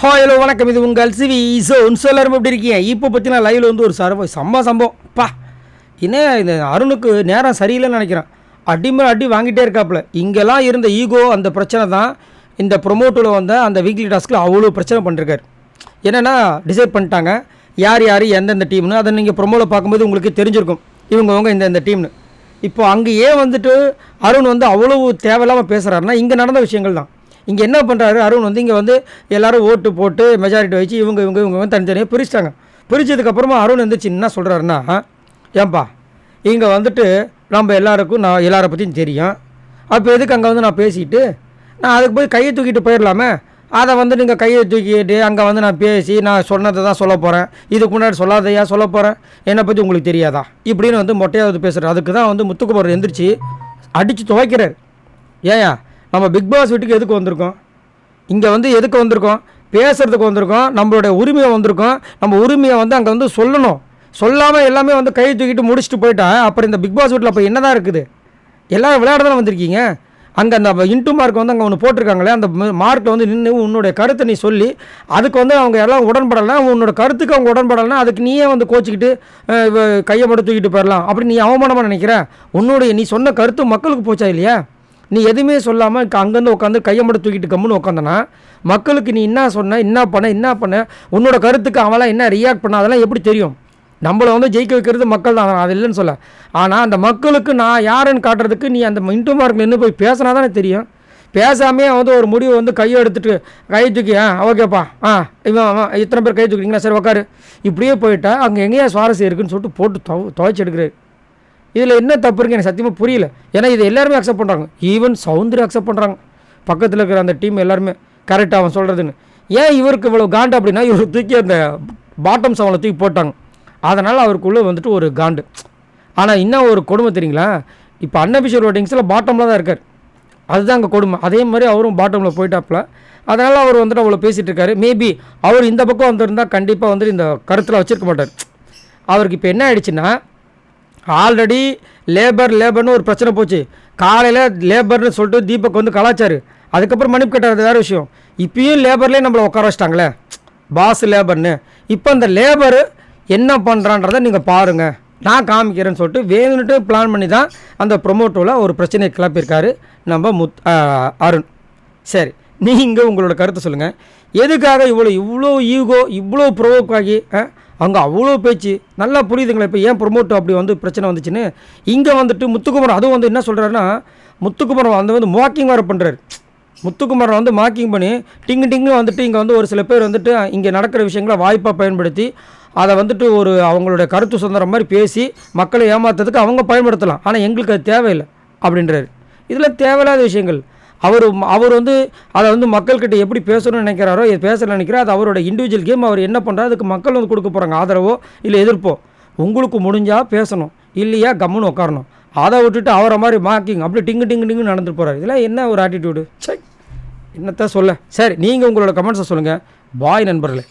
Hello வணக்கம், இது உங்கள் சிவி ஸோன். எல்லாரும் எப்படி இருக்கீங்க? இப்போ பார்த்தீங்கன்னா லைவில் வந்து ஒரு சம்பவம் பா. என்ன இந்த அருணுக்கு நேரம் சரியில்லைன்னு நினைக்கிறேன். அடிமேல் அடி வாங்கிட்டே இருக்காப்புல. இங்கெல்லாம் இருந்த ஈகோ அந்த பிரச்சனை தான் இந்த ப்ரொமோட்டில் வந்த அந்த வீக்லி டாஸ்கில் அவ்வளோ பிரச்சனை பண்ணிருக்காரு. என்னென்னா டிசைட் பண்ணிட்டாங்க யார் யார் எந்தெந்த டீம்னு. அதை நீங்கள் ப்ரொமோவில் பார்க்கும்போது உங்களுக்கு தெரிஞ்சிருக்கும் இவங்க இந்த டீம்னு. இப்போ அங்கே ஏன் வந்துட்டு அருண் வந்து அவ்வளோ தேவையில்லாமல் பேசுகிறாருன்னா இங்கே நடந்த விஷயங்கள் தான். இங்கே என்ன பண்ணுறாரு அருண் வந்து இங்கே வந்து எல்லோரும் ஓட்டு போட்டு மெஜாரிட்டி வச்சு இவங்க வந்து தனித்தனியாக பிரிச்சிட்டாங்க. பிரித்ததுக்கப்புறமா அருண் வந்துச்சு என்ன சொல்கிறாருன்னா, ஏன்பா இங்கே வந்துட்டு நம்ம எல்லாருக்கும் நான் எல்லாரை பற்றியும் தெரியும், அப்போ எதுக்கு அங்கே வந்து நான் பேசிட்டு நான் அதுக்கு போய் கையை தூக்கிட்டு போயிடலாமே, அதை வந்து நீங்கள் கையை தூக்கிட்டு அங்கே வந்து நான் பேசி நான் சொன்னதை தான் சொல்ல போகிறேன், இதுக்கு முன்னாடி சொல்லாதையா சொல்ல போகிறேன், என்னை பற்றி உங்களுக்கு தெரியாதா இப்படின்னு வந்து மொட்டையாவது பேசுகிறார். அதுக்கு தான் வந்து முத்துக்குமார் எந்திரிச்சு அடித்து துவைக்கிறார். ஏயா நம்ம பிக் பாஸ் வீட்டுக்கு எதுக்கு வந்திருக்கோம்? இங்கே வந்து எதுக்கு வந்திருக்கோம்? பேசுகிறதுக்கு வந்திருக்கோம். நம்மளுடைய உரிமையை வந்திருக்கோம். நம்ம உரிமையை வந்து அங்கே வந்து சொல்லணும். சொல்லாமல் எல்லாமே வந்து கை தூக்கிட்டு முடிச்சுட்டு போயிட்டா அப்புறம் இந்த பிக் பாஸ் வீட்டில் அப்போ என்ன தான் இருக்குது? எல்லோரும் விளையாட தானே வந்திருக்கீங்க. அங்கே அந்த இன்ட்டு மார்க் வந்து அங்கே ஒன்று போட்டிருக்காங்களே, அந்த மார்க்கில் வந்து நின்று உன்னுடைய கருத்தை நீ சொல்லி அதுக்கு வந்து அவங்க எல்லாம் உடன்படலை, உன்னோட கருத்துக்கு அவங்க உடன்படலைன்னா அதுக்கு நீயே வந்து கோச்சிக்கிட்டு கையை மட்டும் தூக்கிட்டு போயிடலாம் அப்படி நீ அவமானமாக நினைக்கிற? உன்னுடைய நீ சொன்ன கருத்து மக்களுக்கு போச்சா இல்லையா? நீ எதுவுமே சொல்லாமல் அங்கேருந்து உட்காந்து கையை மட்டும் தூக்கிட்டு கம்முன்னு உட்காந்தனா மக்களுக்கு நீ என்ன சொன்ன, என்ன பண்ண உன்னோட கருத்துக்கு அவங்களாம் என்ன ரியாக்ட் பண்ண அதெல்லாம் எப்படி தெரியும்? நம்மளை வந்து ஜெயிக்க வைக்கிறது மக்கள் தான், அது இல்லைன்னு சொல்ல. ஆனால் அந்த மக்களுக்கு நான் யாருன்னு காட்டுறதுக்கு நீ அந்த இன்ட்டு மார்க்கில் நின்று போய் பேசினா தானே தெரியும். பேசாமே வந்து ஒரு முடிவு வந்து கையை எடுத்துகிட்டு கை தூக்கி ஓகேப்பா இவன் இத்தனை பேர் கை தூக்கிங்களா சரி உட்காரு இப்படியே போயிட்டா அங்கே எங்கேயா சுவாரஸ்யம் இருக்குதுன்னு சொல்லிட்டு போட்டு துவைச்சி எடுக்கிறாரு. இதில் என்ன தப்பு இருக்குது எனக்கு சத்தியமாக புரியல. ஏன்னா இது எல்லாருமே அக்செப்ட் பண்ணுறாங்க. ஈவன் சௌந்தர்யா அக்செப்ட் பண்ணுறாங்க, பக்கத்தில் இருக்கிற அந்த டீம் எல்லாருமே கரெக்டாக அவன் சொல்கிறதுன்னு. ஏன் இவருக்கு இவ்வளோ காண்டு அப்படின்னா இவர் தூக்கி அந்த பாட்டம் செவனில் தூக்கி போட்டாங்க, அதனால் அவருக்குள்ளே வந்துட்டு ஒரு காண்டு. ஆனால் இன்னும் ஒரு கொடுமை தெரியுங்களா, இப்போ அன்அஃபிஷியல் ஓட்டிங்ஸில் பாட்டமில் தான் இருக்கார், அதுதான் அங்கே கொடுமை. அதே மாதிரி அவரும் பாட்டமில் போயிட்டாப்புல, அதனால் அவர் வந்துட்டு அவ்வளோ பேசிகிட்டு இருக்காரு. மேபி அவர் இந்த பக்கம் வந்திருந்தால் கண்டிப்பாக வந்துட்டு இந்த கருத்தில் வச்சுருக்க மாட்டார். அவருக்கு இப்போ என்ன ஆயிடுச்சுன்னா ஆல்ரெடி லேபர்னு ஒரு பிரச்சனை போச்சு. காலையில் லேபர்னு சொல்லிட்டு தீபக் வந்து கலாச்சாரு, அதுக்கப்புறம் மன்னிப்பு கேட்டார், வேறு விஷயம். இப்பயும் லேபர்லேயே நம்மளை உட்கார வச்சிட்டாங்களே பாஸ் லேபர்னு. இப்போ அந்த லேபரு என்ன பண்ணுறான்றதை நீங்கள் பாருங்கள், நான் காமிக்கிறேன்னு சொல்லிட்டு வேணுன்ட்டு பிளான் பண்ணி தான் அந்த ப்ரொமோட்டோவில் ஒரு பிரச்சனையை கிளப்பியிருக்காரு நம்ம அருண். சரி, நீங்கள் உங்களோட கருத்தை சொல்லுங்கள். எதுக்காக இவ்வளோ ஈகோ இவ்வளோ ப்ரொவோக் ஆகி அங்கே அவ்வளோ பேச்சு நல்லா புரியுதுங்களா? இப்போ ஏன் ப்ரொமோட்டோ அப்படி வந்து பிரச்சனை வந்துச்சுன்னு இங்கே வந்துட்டு முத்துக்குமார் அதுவும் வந்து என்ன சொல்கிறாருன்னா, முத்துக்குமார் வந்து மாக்கிங் வேறு பண்ணுறாரு. முத்துக்குமாரை வந்து மாக்கிங் பண்ணி டிங்கு வந்துட்டு இங்கே வந்து ஒரு சில பேர் வந்துட்டு இங்கே நடக்கிற விஷயங்களை வாய்ப்பாக பயன்படுத்தி அதை வந்துட்டு ஒரு அவங்களுடைய கருத்து சுதந்திரம் மாதிரி பேசி மக்களை ஏமாத்துறதுக்கு அவங்க பயன்படுத்தலாம், ஆனால் எங்களுக்கு அது தேவையில்லை அப்படின்றாரு. இதில் தேவையில்லாத விஷயங்கள். அவர் வந்து அதை வந்து மக்கள்கிட்ட எப்படி பேசணும்னு நினைக்கிறாரோ பேசணும்னு நினைக்கிறாரோ அது அவரோட இண்டிவிஜுவல் கேம். அவர் என்ன பண்ணுறாரு, அதுக்கு மக்கள் வந்து கொடுக்க போகிறாங்க ஆதரவோ இல்லை எதிர்ப்போ. உங்களுக்கு முடிஞ்சால் பேசணும், இல்லையா கம்முன்னு உட்காரணும். அதை விட்டுட்டு அவரை மாதிரி மாக்கிங் அப்படி டிங்கு நடந்துட்டு போகிறார். இதெல்லாம் என்ன ஒரு ஆட்டிடியூடு? சரி, என்னத்தான் சொல்ல. சரி, நீங்கள் உங்களோட கமெண்ட்ஸை சொல்லுங்கள். பாய் நண்பர்களே.